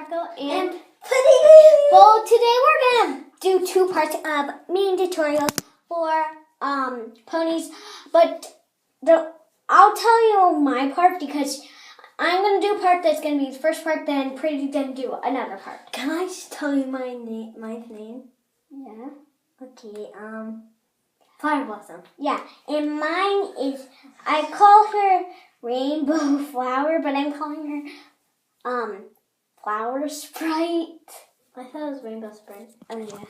Sparkle and Pudding. well, today we're gonna do 2 parts of main tutorials for ponies, but I'll tell you my part because I'm gonna do a part that's gonna be the first part, then Pretty's gonna do another part. Can I just tell you my name? Yeah. Okay. Fire Blossom. Yeah, and mine is, I call her Rainbow Flower, but I'm calling her Flower Sprite. I thought it was Rainbow Sprite. Oh yeah.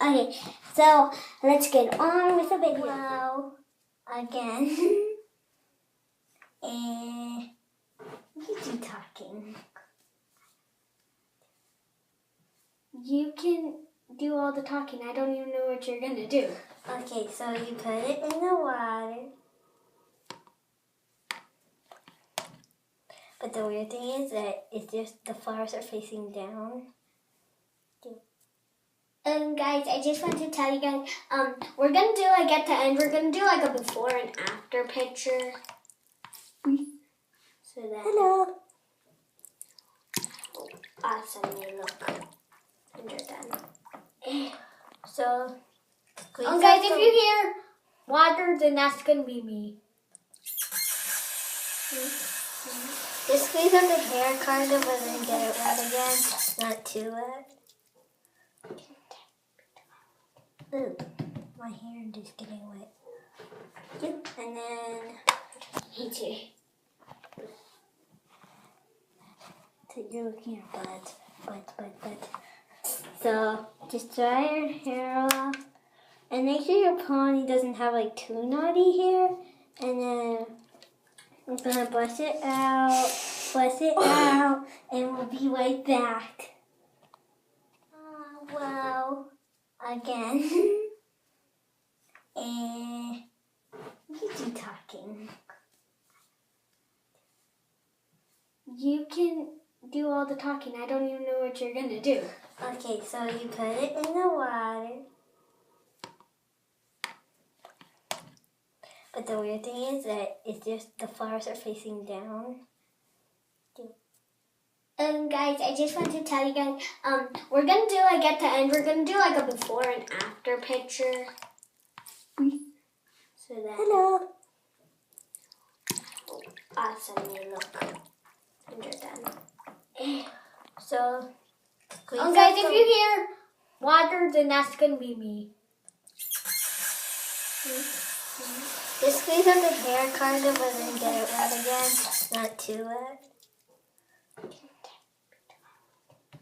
Okay, so let's get on with the video. Wow. Again. And you do talking. You can do all the talking. I don't even know what you're gonna do. Okay, so you put it in the water. But the weird thing is that it's just the flowers are facing down. Guys, I just want to tell you guys, we're gonna do like at the end, we're gonna do like a before and after picture. So that Hello. awesome you look when you're done. So, Guys, if you hear water, then that's gonna be me. just squeeze out the hair kind of and then get it wet again. Not too wet. Ooh, my hair is just getting wet. Yep. And then Me too. so you're looking at buds. So just dry your hair off. And make sure your pony doesn't have like too naughty hair. And then I'm gonna brush it out, and we'll be right back. Wow. Again. And you do talking. You can do all the talking. I don't even know what you're gonna do. Okay, so you put it in the water. But the weird thing is that it's just the flowers are facing down. Guys, I just want to tell you guys, we're gonna do like at the end, we're gonna do like a before and after picture. So that Hello. awesome you look when you're done. So, Guys, if you hear water, then that's gonna be me. just squeeze out the hair kind of and then get it wet again. Not too wet.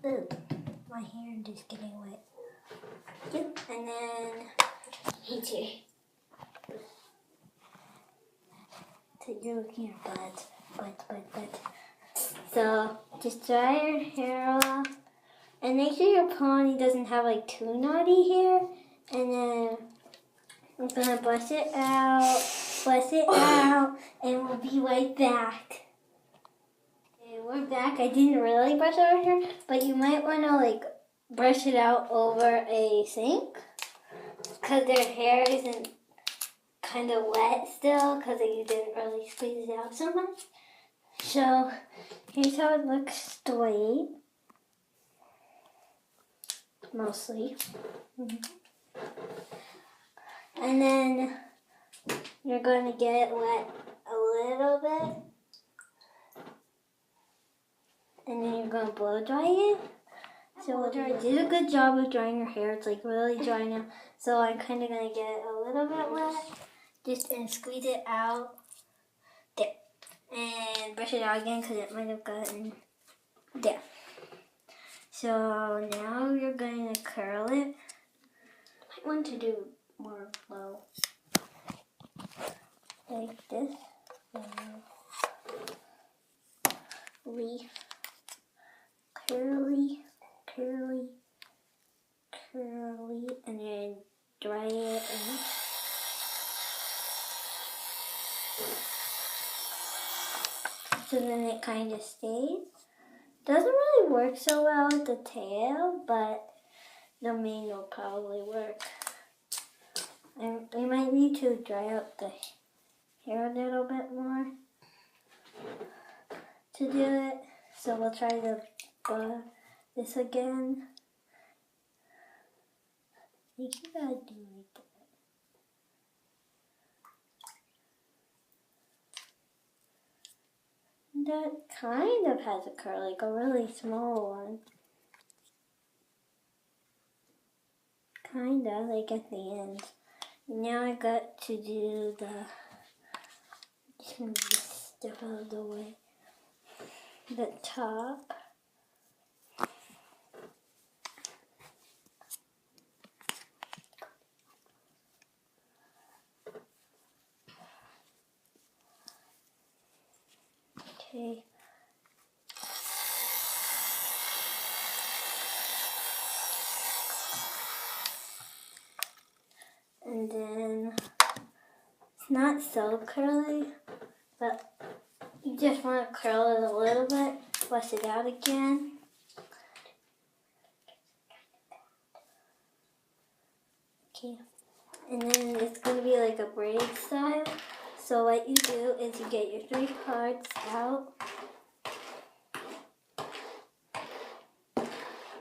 Ooh, my hair is just getting wet. Yep. And then Me too. so you're looking at buds. So just dry your hair off. And make sure your pony doesn't have like too naughty hair. And then I'm gonna brush it out, and we'll be right back. Okay, we're back. I didn't really brush out our hair, but you might wanna like brush it out over a sink. Cause their hair isn't kind of wet still, cause you didn't really squeeze it out so much. So here's how it looks straight. Mostly. And then you're going to get it wet a little bit. And then you're going to blow dry it. So I did a good job of drying your hair. It's like really dry now. So I'm kind of going to get it a little bit wet. Just and squeeze it out. There. And brush it out again because it might have gotten there. So now you're going to curl it. I want to do more low. Like this. Leaf. Curly. And then dry it. So then it kind of stays. Doesn't really work so well with the tail, but the mane will probably work. And we might need to dry out the hair a little bit more to do it. So we'll try the this again. I think you gotta do like that. That kind of has a curl, like a really small one. Kinda, like at the end. Now I got to do just move this stuff out of the way. The top. Okay. And then it's not so curly, but you just want to curl it a little bit, flush it out again. Okay. And then it's going to be like a braid style. So what you do is you get your 3 parts out.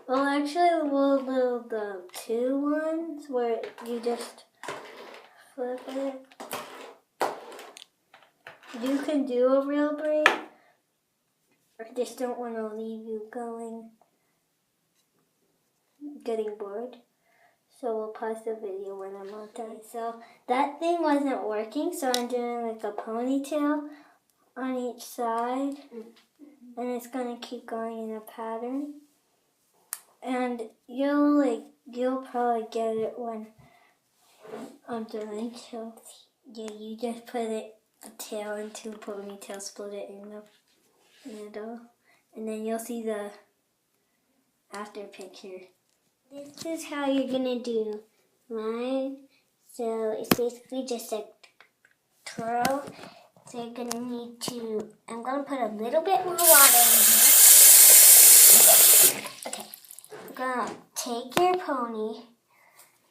Well, actually, we'll do the 2 ones where you just flip it. You can do a real braid. I just don't want to leave you getting bored. So we'll pause the video when I'm all done. So that thing wasn't working, so I'm doing like a ponytail on each side. And it's going to keep going in a pattern. And you'll probably get it when I'm done. So yeah, you just put a tail into a ponytail, split it in the middle, and then you'll see the after picture. This is how you're gonna do mine. So it's basically just a twirl. So you're gonna need to, I'm gonna put a little bit more water in here. Okay, you're gonna take your pony,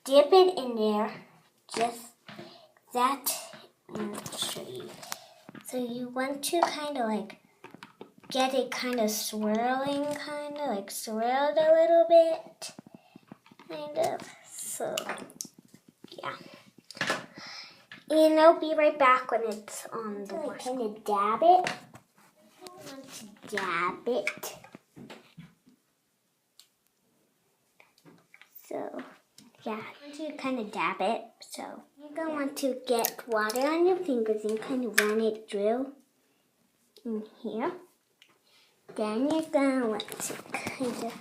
dip it in there, just that, and I'll show you. So you want to kind of like get it kind of swirling, kind of like swirled a little bit. Kind of. So, yeah. And I'll be right back when it's on the wash. Kind of dab it. I want to dab it. So, yeah. I want to kind of dab it. So, you're going to want to get water on your fingers and kind of run it through in here. Then you're going to want to kind of...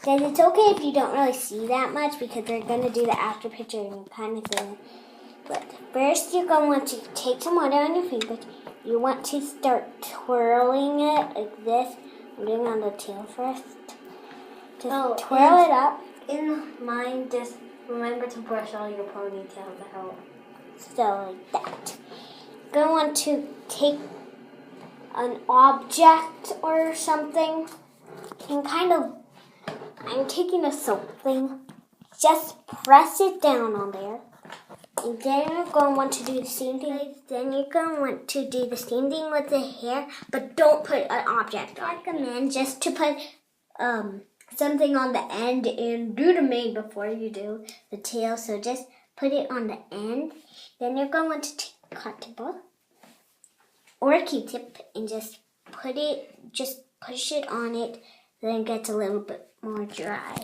Guys, it's okay if you don't really see that much because they're going to do the after picture and you're kind of going. But first, you're going to want to take some water on your fingers. You want to start twirling it like this. I'm doing on the tail first. Just twirl it up. In mine, just remember to brush all your ponytails out. So like that. You're going to want to take an object or something and kind of, I'm taking a soap thing, just press it down on there. And then you're going to want to do the same thing. Then you're going to want to do the same thing with the hair, but don't put an object on. I recommend just to put something on the end and do the mane before you do the tail. So just put it on the end. Then you're going to want to take a cotton ball or a Q-tip and just push it on it. Then it gets a little bit more dry.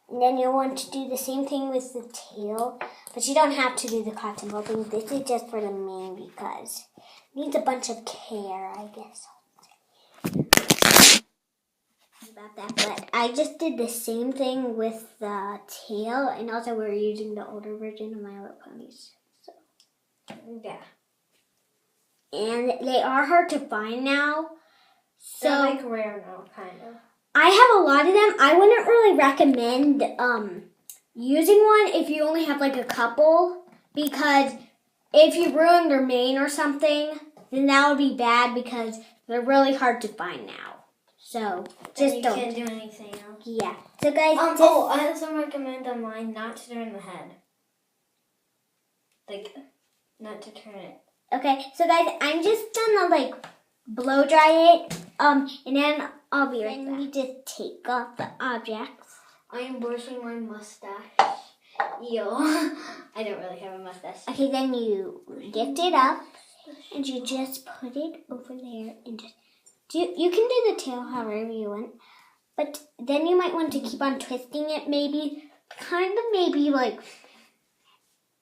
And then you'll want to do the same thing with the tail, but you don't have to do the cotton ball thing. This is just for the mane because it needs a bunch of care, I guess. About that, but I just did the same thing with the tail, and also we're using the older version of My Little Ponies. So yeah, and they are hard to find now. So they're like rare now, kind of. I have a lot of them. I wouldn't really recommend using one if you only have like a couple, because if you ruin their mane or something, then that would be bad because they're really hard to find now. So just don't. You can't do anything else. Yeah. So guys, I also recommend on mine not to turn the head. Like, not to turn it. Okay. So guys, I'm just gonna like blow dry it. And then I'll be right back. We just take off the objects. I am brushing my mustache. Ew. I don't really have a mustache. Okay, then you lift it up and you just put it over there and just you can do the tail however you want. But then you might want to keep on twisting it maybe like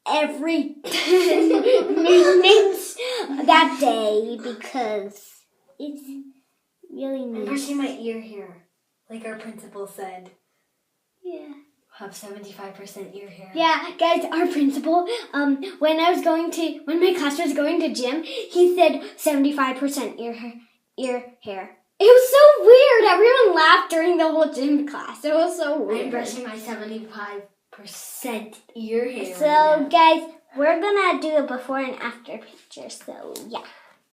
every 10 minutes that day because it's really neat. I'm brushing my ear hair, like our principal said. Yeah. Have 75% ear hair. Yeah, guys, our principal, when my class was going to gym, he said 75% ear hair. It was so weird. Everyone laughed during the whole gym class. It was so weird. I'm brushing my 75% ear hair. So, guys, we're gonna do a before and after picture. So, yeah.